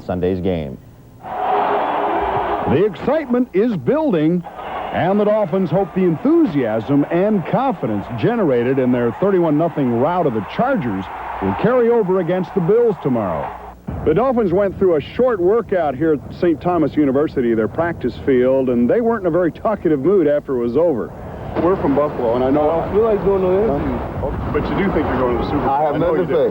Sunday's game. The excitement is building, and the Dolphins hope the enthusiasm and confidence generated in their 31-0 rout of the Chargers will carry over against the Bills tomorrow. The Dolphins went through a short workout here at St. Thomas University, their practice field, and they weren't in a very talkative mood after it was over. We're from Buffalo, and I know... I don't feel like doing no interview. But you do think you're going to the Super Bowl? I have nothing to say.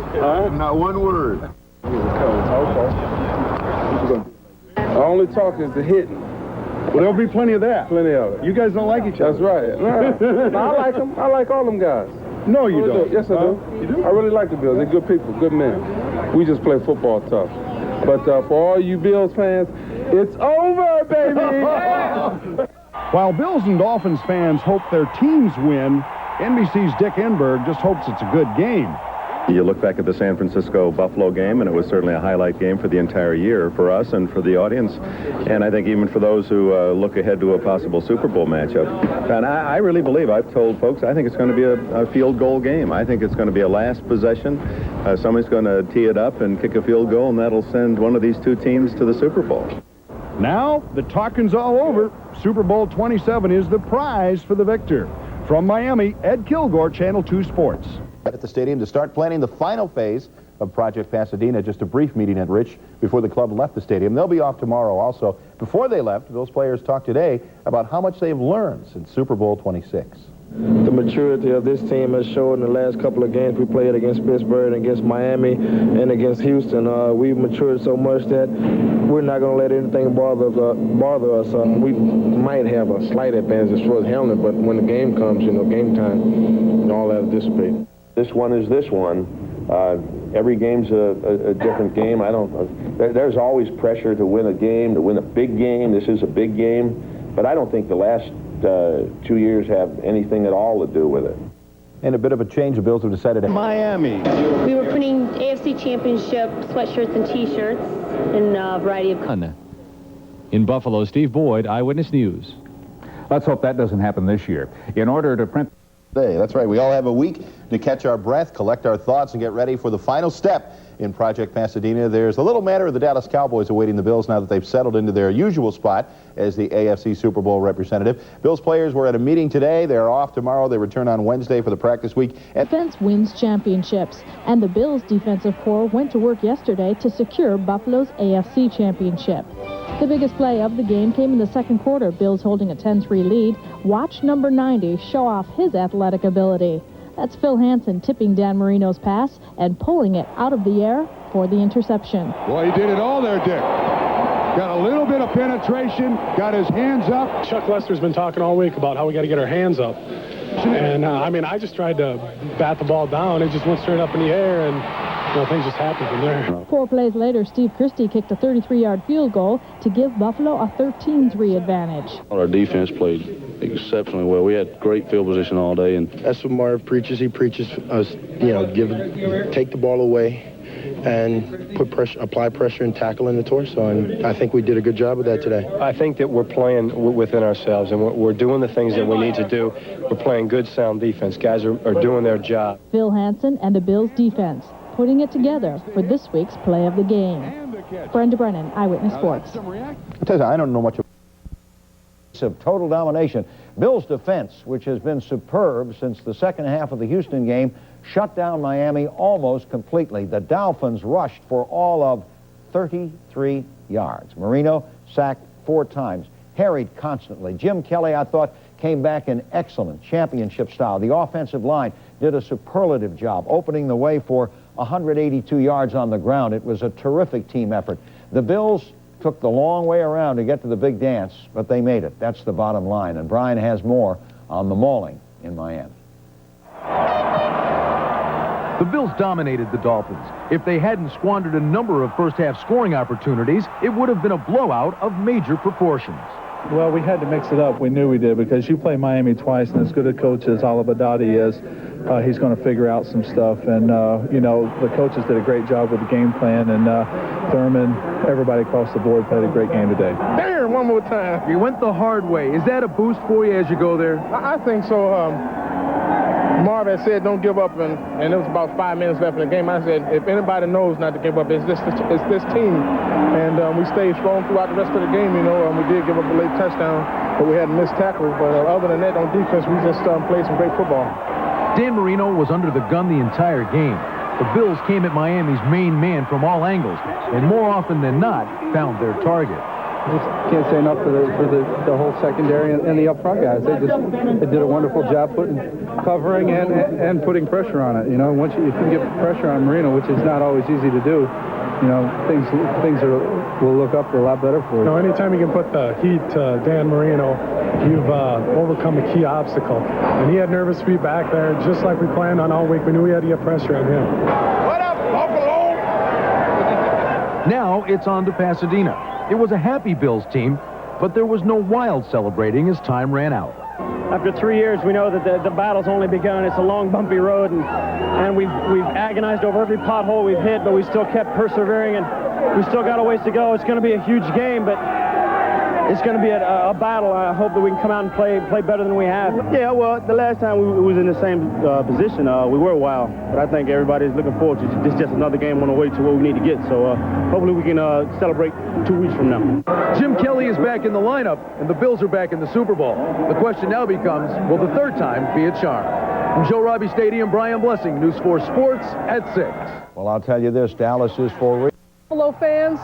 Not one word. Okay. Our only talk is the hitting. Well, there'll be plenty of that. Plenty of it. You guys don't like each other. That's right. No, I like them. I like all them guys. No, you don't. Yes, I do. You do? I really like the Bills. They're good people, good men. We just play football tough. But for all you Bills fans, it's over, baby! While Bills and Dolphins fans hope their teams win, NBC's Dick Enberg just hopes it's a good game. You look back at the San Francisco-Buffalo game, and it was certainly a highlight game for the entire year for us and for the audience, and I think even for those who look ahead to a possible Super Bowl matchup. And I really believe, I've told folks, I think it's going to be a field goal game. I think it's going to be a last possession. Somebody's going to tee it up and kick a field goal, and that'll send one of these two teams to the Super Bowl. Now, the talking's all over. Super Bowl 27 is the prize for the victor. From Miami, Ed Kilgore, Channel 2 Sports. At the stadium to start planning the final phase of Project Pasadena. Just a brief meeting at Rich before the club left the stadium. They'll be off tomorrow also. Before they left, Bills players talked today about how much they've learned since Super Bowl 26. The maturity of this team has shown in the last couple of games we played against Pittsburgh, and against Miami, and against Houston. We've matured so much that we're not going to let anything bother us. We might have a slight advantage as far as handling, but when the game comes, game time, all that will dissipate. This one is this one. Every game's a different game. There's always pressure to win a game, to win a big game. This is a big game, but I don't think the last 2 years have anything at all to do with it. And a bit of a change, the Bills have decided to... Miami. We were printing AFC Championship sweatshirts and T-shirts in a variety of... In Buffalo, Steve Boyd, Eyewitness News. Let's hope that doesn't happen this year. In order to print... That's right. We all have a week to catch our breath, collect our thoughts, and get ready for the final step in Project Pasadena. There's a little matter of the Dallas Cowboys awaiting the Bills now that they've settled into their usual spot as the AFC Super Bowl representative. Bills players were at a meeting today. They're off tomorrow. They return on Wednesday for the practice week. Defense wins championships, and the Bills' defensive corps went to work yesterday to secure Buffalo's AFC championship. The biggest play of the game came in the second quarter, Bills holding a 10-3 lead. Watch number 90 show off his athletic ability. That's Phil Hansen tipping Dan Marino's pass and pulling it out of the air for the interception. Boy, he did it all there, Dick. Got a little bit of penetration, got his hands up. Chuck Lester's been talking all week about how we got to get our hands up. And, I just tried to bat the ball down. It just went straight up in the air, and things just happened from there. 4 plays later, Steve Christie kicked a 33-yard field goal to give Buffalo a 13-3 advantage. Our defense played exceptionally well. We had great field position all day, and That's what Marv preaches. He preaches us, take the ball away and put pressure, apply pressure and tackle in the torso, and I think we did a good job of that today. I think that we're playing within ourselves, and we're doing the things that we need to do. We're playing good, sound defense. Guys are doing their job. Phil Hansen and the Bills defense putting it together for this week's play of the game. Brenda Brennan, Eyewitness Sports. I tell you, I don't know much of total domination. Bills defense, which has been superb since the second half of the Houston game, shut down Miami almost completely. The Dolphins rushed for all of 33 yards. Marino sacked 4 times, harried constantly. Jim Kelly, I thought, came back in excellent championship style. The offensive line did a superlative job opening the way for 182 yards on the ground. It was a terrific team effort. The Bills took the long way around to get to the big dance, but they made it. That's the bottom line. And Brian has more on the mauling in Miami. The Bills dominated the Dolphins. If they hadn't squandered a number of first-half scoring opportunities, it would have been a blowout of major proportions. Well, we had to mix it up. We knew we did, because you play Miami twice, and as good a coach as Oliver Dottie is, he's going to figure out some stuff. And, the coaches did a great job with the game plan, and Thurman, everybody across the board played a great game today. There, one more time. You went the hard way. Is that a boost for you as you go there? I think so. Marvin said, "Don't give up," and it was about 5 minutes left in the game. I said, "If anybody knows not to give up, it's this team." And we stayed strong throughout the rest of the game. You know, we did give up a late touchdown, but we had missed tackles. But other than that, on defense, we just played some great football. Dan Marino was under the gun the entire game. The Bills came at Miami's main man from all angles, and more often than not, found their target. Just can't say enough for the whole secondary and the up front guys. They did a wonderful job covering and putting pressure on it. You know, once you can get pressure on Marino, which is not always easy to do, you know, things will look up a lot better for you. You know, anytime you can put the heat to Dan Marino, you've overcome a key obstacle. And he had nervous feet back there, just like we planned on all week. We knew we had to get pressure on him. What up, Buffalo? Now it's on to Pasadena. It was a happy Bills team, but there was no wild celebrating as time ran out. After 3 years, we know that the battle's only begun. It's a long, bumpy road, and we've agonized over every pothole we've hit, but we still kept persevering, and we still got a ways to go. It's going to be a huge game, but it's going to be a battle. I hope that we can come out and play better than we have. Yeah, well, the last time we was in the same position, we were wild, but I think everybody's looking forward to this. Just another game on the way to where we need to get. So hopefully we can celebrate 2 weeks from now. Jim Kelly is back in the lineup, and the Bills are back in the Super Bowl. The question now becomes, will the third time be a charm? From Joe Robbie Stadium, Brian Blessing, News 4 Sports at 6. Well, I'll tell you this, Dallas is for real. Buffalo fans,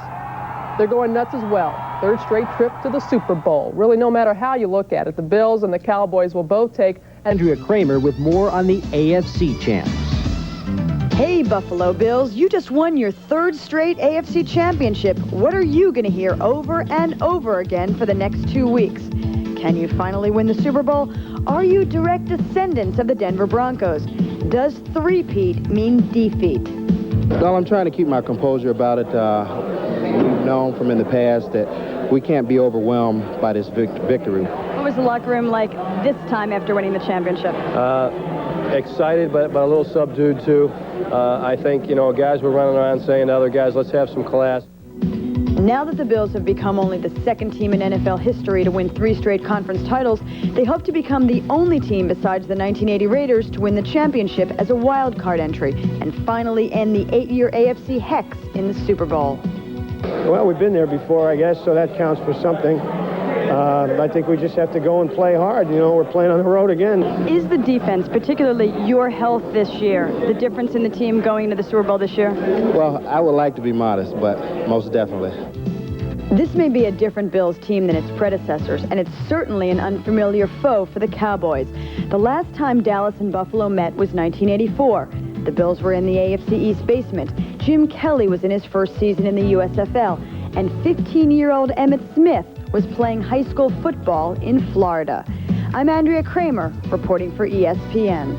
they're going nuts as well. Third straight trip to the Super Bowl. Really, no matter how you look at it, the Bills and the Cowboys will both take. Andrea Kramer with more on the AFC champs. Hey, Buffalo Bills, you just won your third straight AFC championship. What are you going to hear over and over again for the next 2 weeks? Can you finally win the Super Bowl? Are you direct descendants of the Denver Broncos? Does three-peat mean defeat? Well, I'm trying to keep my composure about it. We've known from in the past that we can't be overwhelmed by this victory. What was the locker room like this time after winning the championship? Excited, but a little subdued, too. I think, you know, guys were running around saying to other guys, let's have some class. Now that the Bills have become only the second team in NFL history to win 3 straight conference titles, they hope to become the only team besides the 1980 Raiders to win the championship as a wild card entry and finally end the 8-year AFC hex in the Super Bowl. Well, we've been there before, I guess, so that counts for something. I think we just have to go and play hard. You know, we're playing on the road again. Is the defense, particularly your health this year, the difference in the team going into the Super Bowl this year? Well, I would like to be modest, but most definitely. This may be a different Bills team than its predecessors, and it's certainly an unfamiliar foe for the Cowboys. The last time Dallas and Buffalo met was 1984. The Bills were in the AFC East basement. Jim Kelly was in his first season in the USFL, and 15-year-old Emmitt Smith was playing high school football in Florida. I'm Andrea Kramer, reporting for ESPN.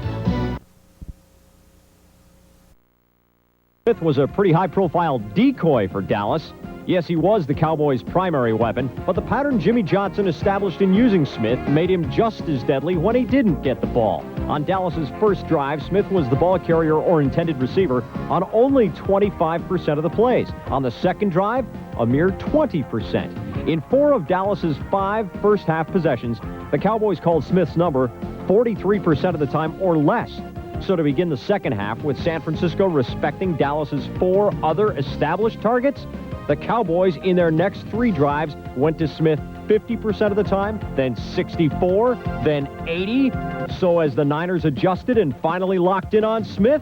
Smith was a pretty high-profile decoy for Dallas. Yes, he was the Cowboys' primary weapon, but the pattern Jimmy Johnson established in using Smith made him just as deadly when he didn't get the ball. On Dallas's first drive, Smith was the ball carrier or intended receiver on only 25% of the plays. On the second drive, a mere 20%. In 4 of Dallas's 5 first-half possessions, the Cowboys called Smith's number 43% of the time or less. So to begin the second half, with San Francisco respecting Dallas's 4 other established targets, the Cowboys in their next 3 drives went to Smith 50% of the time, then 64, then 80. So as the Niners adjusted and finally locked in on Smith,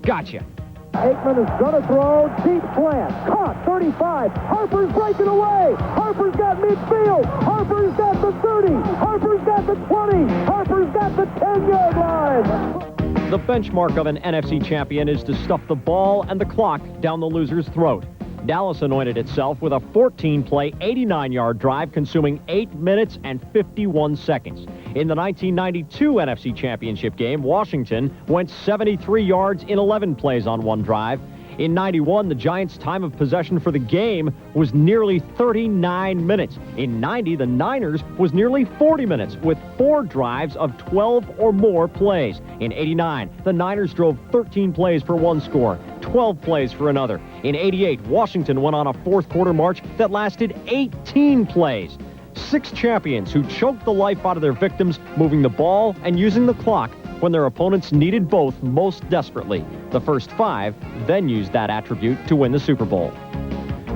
gotcha. Aikman is going to throw, deep slant, caught, 35, Harper's breaking away, Harper's got midfield, Harper's got the 30, Harper's got the 20, Harper's got the 10-yard line. The benchmark of an NFC champion is to stuff the ball and the clock down the loser's throat. Dallas anointed itself with a 14-play, 89-yard drive consuming 8 minutes and 51 seconds. In the 1992 NFC Championship game, Washington went 73 yards in 11 plays on one drive. In 91, the Giants' time of possession for the game was nearly 39 minutes. In 90, the Niners was nearly 40 minutes with 4 drives of 12 or more plays. In 89, the Niners drove 13 plays for 1 score, 12 plays for another. In 88, Washington went on a fourth-quarter march that lasted 18 plays. 6 champions who choked the life out of their victims, moving the ball and using the clock when their opponents needed both most desperately. The first 5 then used that attribute to win the Super Bowl.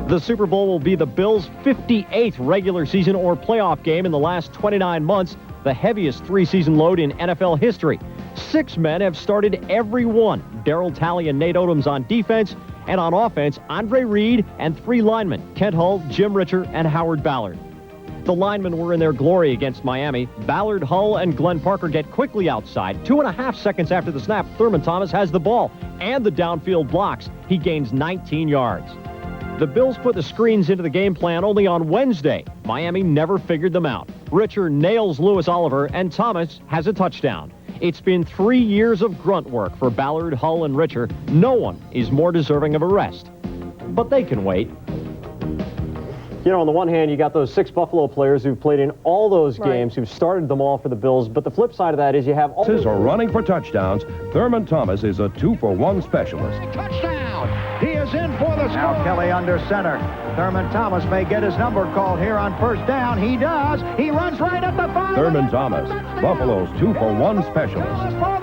The Super Bowl will be the Bills' 58th regular season or playoff game in the last 29 months, the heaviest 3-season load in NFL history. 6 men have started every one. Darryl Talley and Nate Odoms on defense, and on offense, Andre Reed and 3 linemen, Kent Hull, Jim Richer, and Howard Ballard. The linemen were in their glory against Miami. Ballard, Hull, and Glenn Parker get quickly outside. 2.5 seconds after the snap, Thurman Thomas has the ball and the downfield blocks. He gains 19 yards. The Bills put the screens into the game plan only on Wednesday. Miami never figured them out. Richer nails Lewis Oliver, and Thomas has a touchdown. It's been 3 years of grunt work for Ballard, Hull, and Richer. No one is more deserving of a rest. But they can wait. You know, on the one hand, you got those 6 Buffalo players who've played in all those games, who've started them all for the Bills. But the flip side of that is you have all... Are running for touchdowns. Thurman Thomas is a 2-for-1 specialist. Touchdown! He is in for the score. Now Kelly under center. Thurman Thomas may get his number called here on first down. He does. He runs right at the 5. Thurman Thomas, Buffalo's 2-for-1 specialist.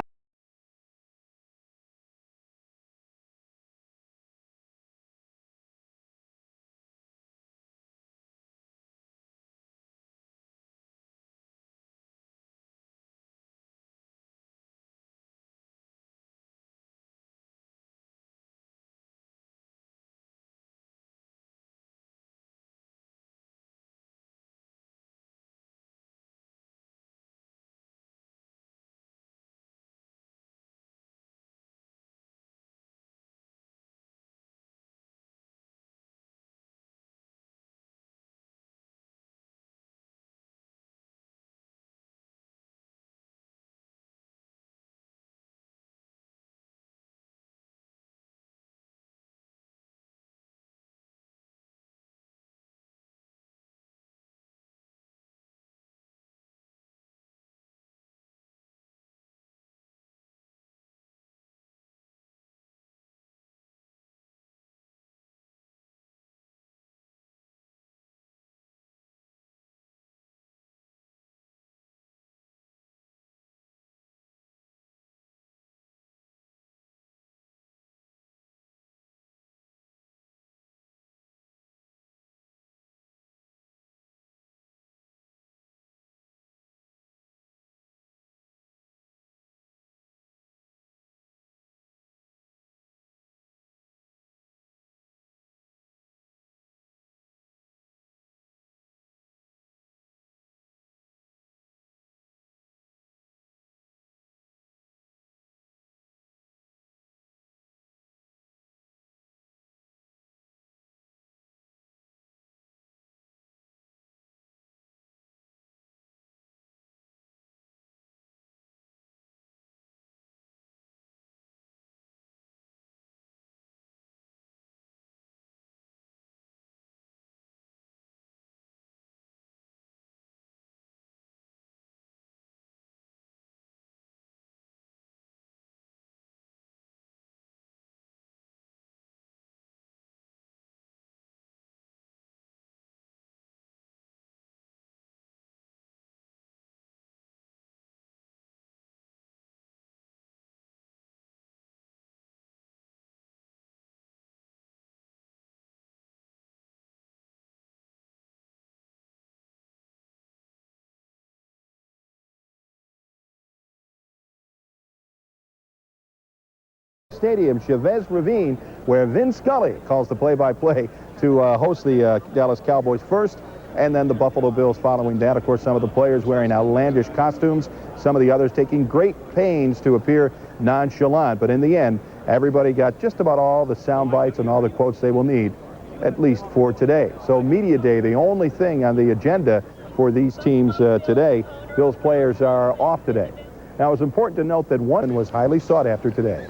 Stadium, Chavez Ravine, where Vin Scully calls the play-by-play to host the Dallas Cowboys first, and then the Buffalo Bills following that. Of course, some of the players wearing outlandish costumes, some of the others taking great pains to appear nonchalant. But in the end, everybody got just about all the sound bites and all the quotes they will need, at least for today. So Media Day, the only thing on the agenda for these teams today. Bills players are off today. Now, it's important to note that one was highly sought after today.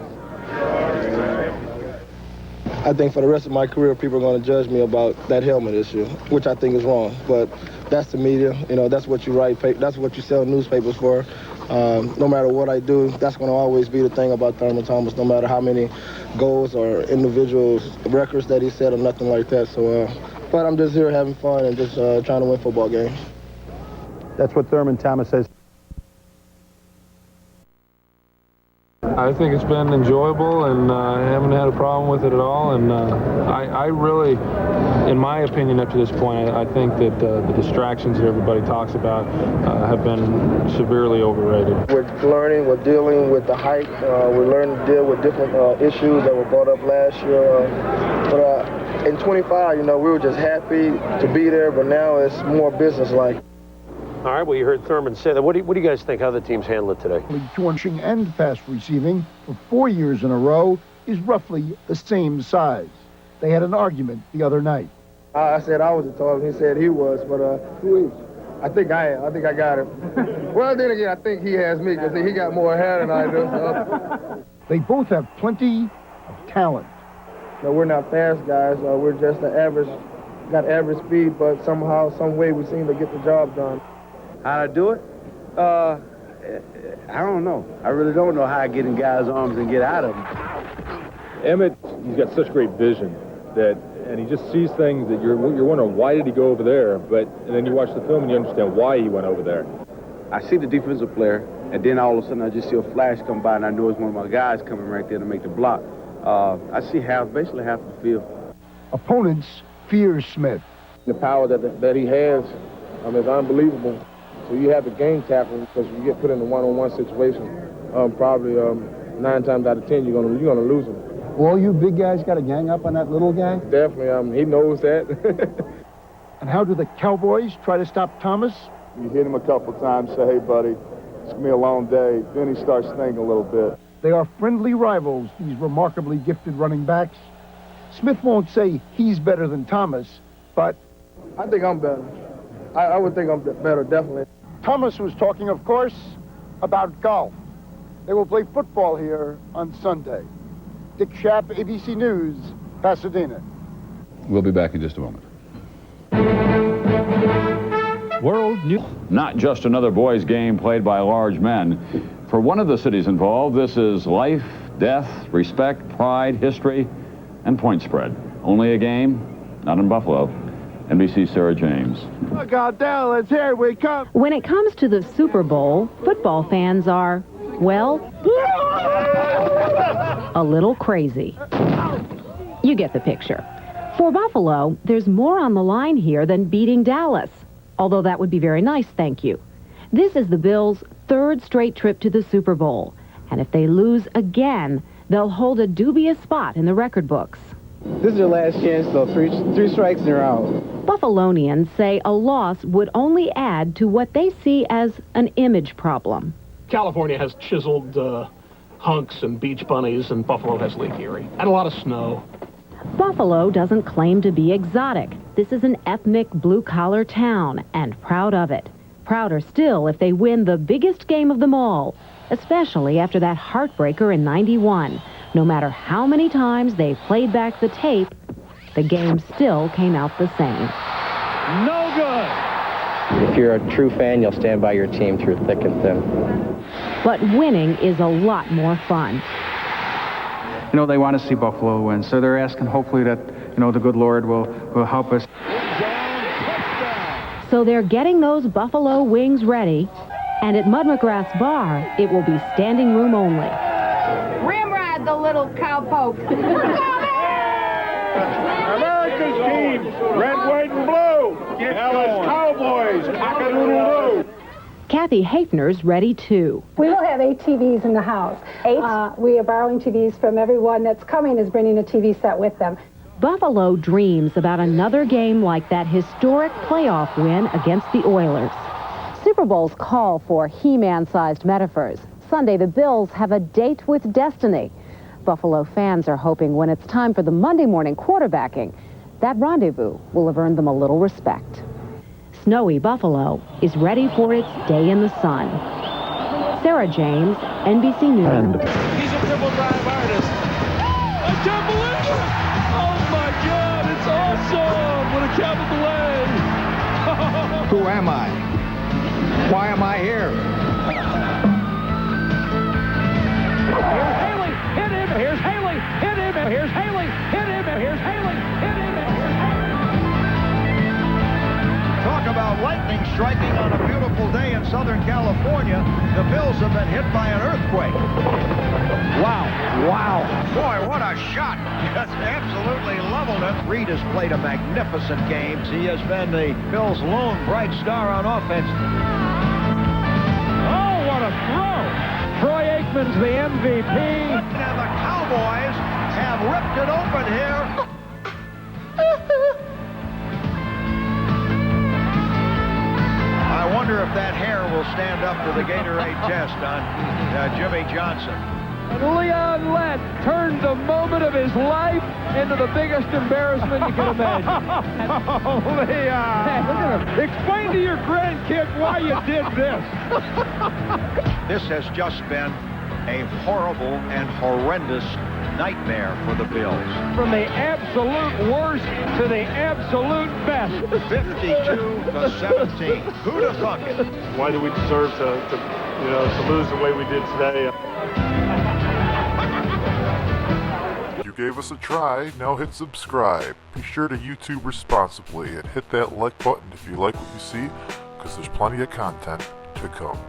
I think for the rest of my career, people are going to judge me about that helmet issue, which I think is wrong. But that's the media. You know, that's what you write. That's what you sell newspapers for. No matter what I do, that's going to always be the thing about Thurman Thomas, no matter how many goals or individual records that he set or nothing like that. So, but I'm just here having fun and just trying to win football games. That's what Thurman Thomas says. I think it's been enjoyable, and I haven't had a problem with it at all. And I really, in my opinion, up to this point, I think that the distractions that everybody talks about have been severely overrated. We're learning, we're dealing with the hype. We're learning to deal with different issues that were brought up last year. But in 25, we were just happy to be there, but now it's more business-like. All right, well, you heard Thurman say that. What do you guys think how the teams handle it today? Rushing and pass receiving for 4 years in a row is roughly the same size. They had an argument the other night. I said I was the tallest. He said he was, but who is? I think I am. I think I got him. Well, then again, I think he has me because he got more hair than I do. So. They both have plenty of talent. No, we're not fast guys. We're just got average speed, but somehow, some way, we seem to get the job done. How to do it? I don't know. I really don't know how I get in guys' arms and get out of them. Emmett, he's got such great vision and he just sees things that you're wondering, why did he go over there? And then you watch the film and you understand why he went over there. I see the defensive player, and then all of a sudden I just see a flash come by, and I know it's one of my guys coming right there to make the block. I see basically half the field. Opponents fear Smith. The power that he has is unbelievable. So you have to game tackle because you get put in a one-on-one situation. Probably 9 times out of 10 you're gonna lose him. All you big guys got to gang up on that little guy? Definitely. He knows that. And how do the Cowboys try to stop Thomas? You hit him a couple times, say, hey, buddy, it's going to be a long day. Then he starts thinking a little bit. They are friendly rivals, these remarkably gifted running backs. Smith won't say he's better than Thomas, but... I think I'm better. I would think I'm better, definitely. Thomas was talking, of course, about golf. They will play football here on Sunday. Dick Schaap, ABC News, Pasadena. We'll be back in just a moment. World News. Not just another boys' game played by large men. For one of the cities involved, this is life, death, respect, pride, history, and point spread. Only a game, not in Buffalo. NBC's Sarah James. Look out, Dallas, here we come. When it comes to the Super Bowl, football fans are, well, a little crazy. You get the picture. For Buffalo, there's more on the line here than beating Dallas. Although that would be very nice, thank you. This is the Bills' 3rd straight trip to the Super Bowl. And if they lose again, they'll hold a dubious spot in the record books. This is your last chance, though. Three strikes and you're out. Buffalonians say a loss would only add to what they see as an image problem. California has chiseled hunks and beach bunnies, and Buffalo has Lake Erie, and a lot of snow. Buffalo doesn't claim to be exotic. This is an ethnic blue-collar town, and proud of it. Prouder still if they win the biggest game of them all, especially after that heartbreaker in '91. No matter how many times they played back the tape, the game still came out the same. No good! If you're a true fan, you'll stand by your team through thick and thin. But winning is a lot more fun. You know, they want to see Buffalo win, so they're asking hopefully that, the good Lord will help us. So they're getting those Buffalo wings ready, and at Mud McGrath's bar, it will be standing room only. Rimrod, the little cowpoke. America's team, red, white, and blue. Dallas Cowboys, cock-a-doodle-doo. Kathy Hafner's ready, too. We will have 8 TVs in the house. 8? We are borrowing TVs from everyone that's coming is bringing a TV set with them. Buffalo dreams about another game like that historic playoff win against the Oilers. Super Bowls call for He-Man-sized metaphors. Sunday, the Bills have a date with destiny. Buffalo fans are hoping when it's time for the Monday morning quarterbacking, that rendezvous will have earned them a little respect. Snowy Buffalo is ready for its day in the sun. Sarah James, NBC News. He's a triple drive artist. I can't believe it! Oh my God, it's awesome! With a capital A! Who am I? Why am I here? Here's Haley, hit him! Here's Haley, hit him! Here's Haley, hit him! Here's Haley, hit him! Here's Haley! Talk about lightning striking on a beautiful day in in Southern California, the Bills have been hit by an earthquake. Wow. Wow. Boy, what a shot. Just absolutely leveled it. Reed has played a magnificent game. He has been the Bills' lone bright star on offense. Oh, what a throw. Troy Aikman's the MVP. And the Cowboys have ripped it open here. I wonder if that hair will stand up to the Gatorade test on Jimmy Johnson. And Leon Lett turned the moment of his life into the biggest embarrassment you can imagine. Oh, Leon! Look at him. Explain to your grandkid why you did this. This has just been a horrible and horrendous nightmare for the Bills. From the absolute worst to the absolute best. 52-17. Who'd have thunk it? Why do we deserve to lose the way we did today? You gave us a try, now hit subscribe. Be sure to YouTube responsibly and hit that like button if you like what you see, because there's plenty of content to come.